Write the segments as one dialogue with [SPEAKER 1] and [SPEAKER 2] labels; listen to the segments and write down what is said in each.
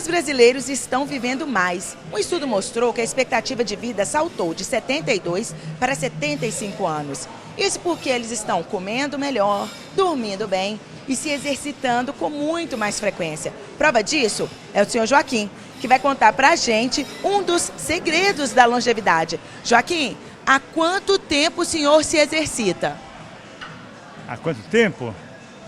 [SPEAKER 1] Os brasileiros estão vivendo mais. Um estudo mostrou que a expectativa de vida saltou de 72 para 75 anos. Isso porque eles estão comendo melhor, dormindo bem e se exercitando com muito mais frequência. Prova disso é o senhor Joaquim, que vai contar pra gente um dos segredos da longevidade. Joaquim, há quanto tempo o senhor se exercita?
[SPEAKER 2] Há quanto tempo?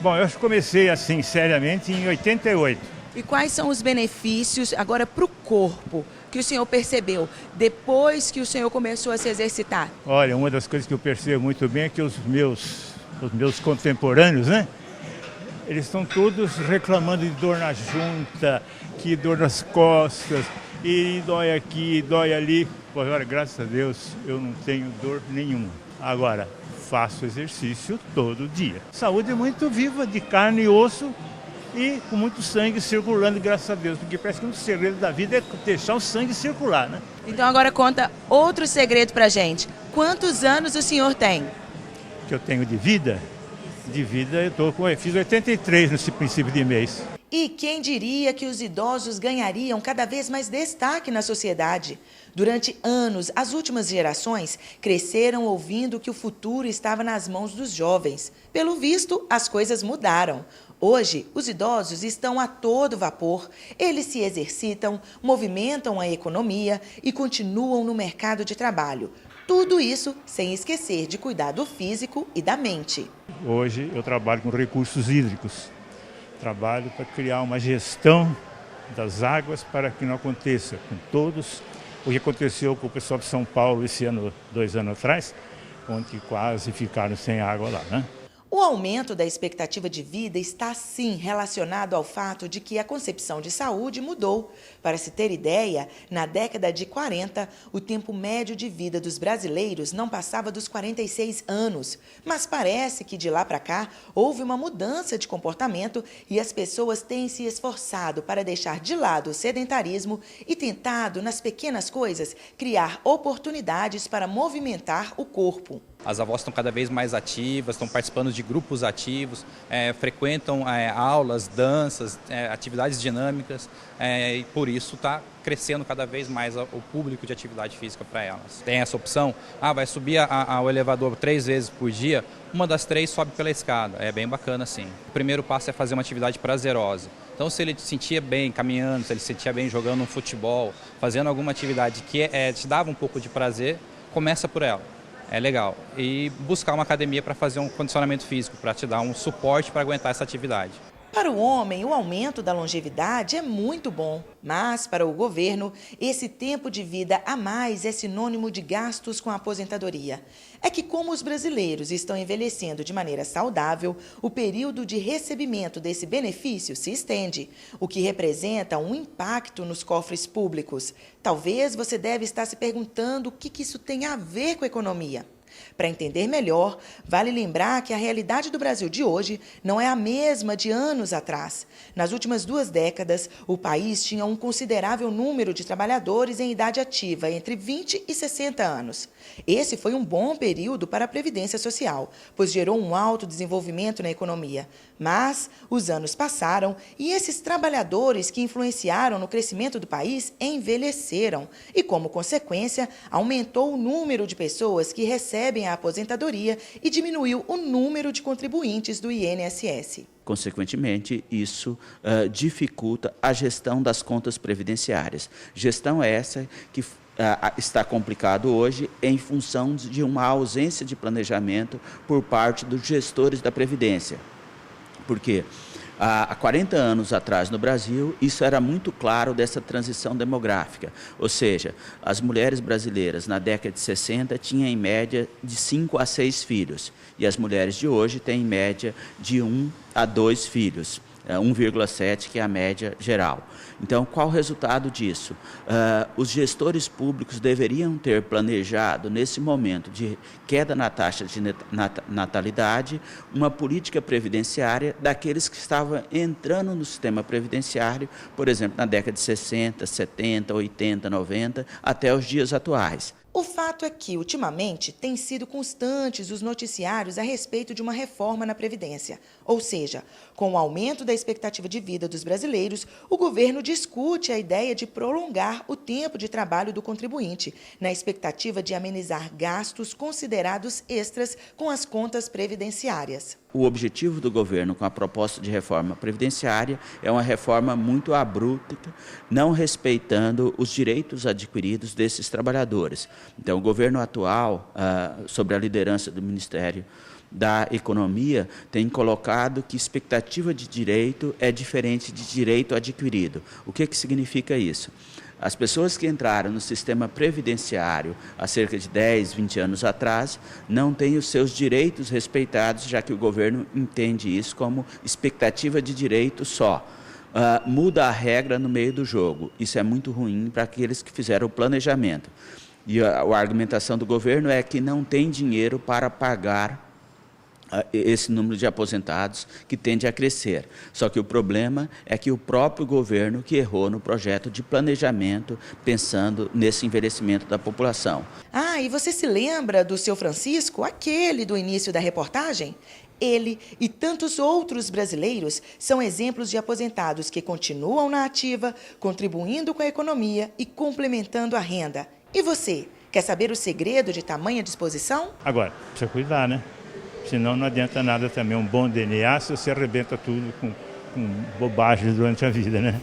[SPEAKER 2] Bom, eu comecei assim seriamente em 88.
[SPEAKER 1] E quais são os benefícios agora para o corpo que o senhor percebeu depois que o senhor começou a se exercitar?
[SPEAKER 2] Olha, uma das coisas que eu percebo muito bem é que os meus contemporâneos, né? Eles estão todos reclamando de dor na junta, que dor nas costas, e dói aqui, dói ali. Pô, agora, graças a Deus, eu não tenho dor nenhuma. Agora, faço exercício todo dia. Saúde é muito viva, de carne e osso, e com muito sangue circulando, graças a Deus, porque parece que um segredo da vida é deixar o sangue circular, né?
[SPEAKER 1] Então agora conta outro segredo pra gente. Quantos anos o senhor tem?
[SPEAKER 2] Que eu tenho de vida? De vida eu fiz 83 nesse princípio de mês.
[SPEAKER 1] E quem diria que os idosos ganhariam cada vez mais destaque na sociedade? Durante anos, as últimas gerações cresceram ouvindo que o futuro estava nas mãos dos jovens. Pelo visto, as coisas mudaram. Hoje, os idosos estão a todo vapor. Eles se exercitam, movimentam a economia e continuam no mercado de trabalho. Tudo isso sem esquecer de cuidar do físico e da mente.
[SPEAKER 2] Hoje eu trabalho com recursos hídricos. Trabalho para criar uma gestão das águas para que não aconteça com todos o que aconteceu com o pessoal de São Paulo esse ano, 2 anos atrás, onde quase ficaram sem água lá, né?
[SPEAKER 1] O aumento da expectativa de vida está, sim, relacionado ao fato de que a concepção de saúde mudou. Para se ter ideia, na década de 40, o tempo médio de vida dos brasileiros não passava dos 46 anos. Mas parece que de lá para cá houve uma mudança de comportamento e as pessoas têm se esforçado para deixar de lado o sedentarismo e tentado, nas pequenas coisas, criar oportunidades para movimentar o corpo.
[SPEAKER 3] As avós estão cada vez mais ativas, estão participando de grupos ativos, frequentam aulas, danças, atividades dinâmicas, e por isso está crescendo cada vez mais o público de atividade física para elas. Tem essa opção, vai subir ao elevador 3 vezes por dia, uma das 3 sobe pela escada, é bem bacana sim. O primeiro passo é fazer uma atividade prazerosa. Então, se ele se sentia bem caminhando, se ele se sentia bem jogando um futebol, fazendo alguma atividade que te dava um pouco de prazer, começa por ela. É legal. E buscar uma academia para fazer um condicionamento físico, para te dar um suporte para aguentar essa atividade.
[SPEAKER 1] Para o homem, o aumento da longevidade é muito bom, mas para o governo, esse tempo de vida a mais é sinônimo de gastos com a aposentadoria. É que como os brasileiros estão envelhecendo de maneira saudável, o período de recebimento desse benefício se estende, o que representa um impacto nos cofres públicos. Talvez você deve estar se perguntando o que isso tem a ver com a economia. Para entender melhor, vale lembrar que a realidade do Brasil de hoje não é a mesma de anos atrás. Nas últimas 2 décadas, o país tinha um considerável número de trabalhadores em idade ativa, entre 20 e 60 anos. Esse foi um bom período para a Previdência Social, pois gerou um alto desenvolvimento na economia. Mas os anos passaram e esses trabalhadores que influenciaram no crescimento do país envelheceram. E, como consequência, aumentou o número de pessoas que recebem a aposentadoria e diminuiu o número de contribuintes do INSS.
[SPEAKER 4] Consequentemente, isso dificulta a gestão das contas previdenciárias. Gestão essa que está complicado hoje em função de uma ausência de planejamento por parte dos gestores da Previdência. Porque há 40 anos atrás no Brasil, isso era muito claro dessa transição demográfica. Ou seja, as mulheres brasileiras na década de 60 tinham em média de 5 a 6 filhos. E as mulheres de hoje têm em média de 1 a 2 filhos. 1,7, que é a média geral. Então, qual o resultado disso? Os gestores públicos deveriam ter planejado, nesse momento de queda na taxa de natalidade, uma política previdenciária daqueles que estavam entrando no sistema previdenciário, por exemplo, na década de 60, 70, 80, 90, até os dias atuais.
[SPEAKER 1] O fato é que, ultimamente, têm sido constantes os noticiários a respeito de uma reforma na Previdência. Ou seja, com o aumento da expectativa de vida dos brasileiros, o governo discute a ideia de prolongar o tempo de trabalho do contribuinte, na expectativa de amenizar gastos considerados extras com as contas previdenciárias.
[SPEAKER 4] O objetivo do governo com a proposta de reforma previdenciária é uma reforma muito abrupta, não respeitando os direitos adquiridos desses trabalhadores. Então, o governo atual, sob a liderança do Ministério da Economia, tem colocado que expectativa de direito é diferente de direito adquirido. O que significa isso? As pessoas que entraram no sistema previdenciário há cerca de 10, 20 anos atrás, não têm os seus direitos respeitados, já que o governo entende isso como expectativa de direito só. Muda a regra no meio do jogo. Isso é muito ruim para aqueles que fizeram o planejamento. E a argumentação do governo é que não tem dinheiro para pagar esse número de aposentados que tende a crescer. Só que o problema é que o próprio governo que errou no projeto de planejamento pensando nesse envelhecimento da população.
[SPEAKER 1] E você se lembra do seu Francisco, aquele do início da reportagem? Ele e tantos outros brasileiros são exemplos de aposentados que continuam na ativa, contribuindo com a economia e complementando a renda. E você, quer saber o segredo de tamanha disposição?
[SPEAKER 2] Agora, precisa cuidar, né? Senão não adianta nada também um bom DNA se você arrebenta tudo com bobagens durante a vida, né?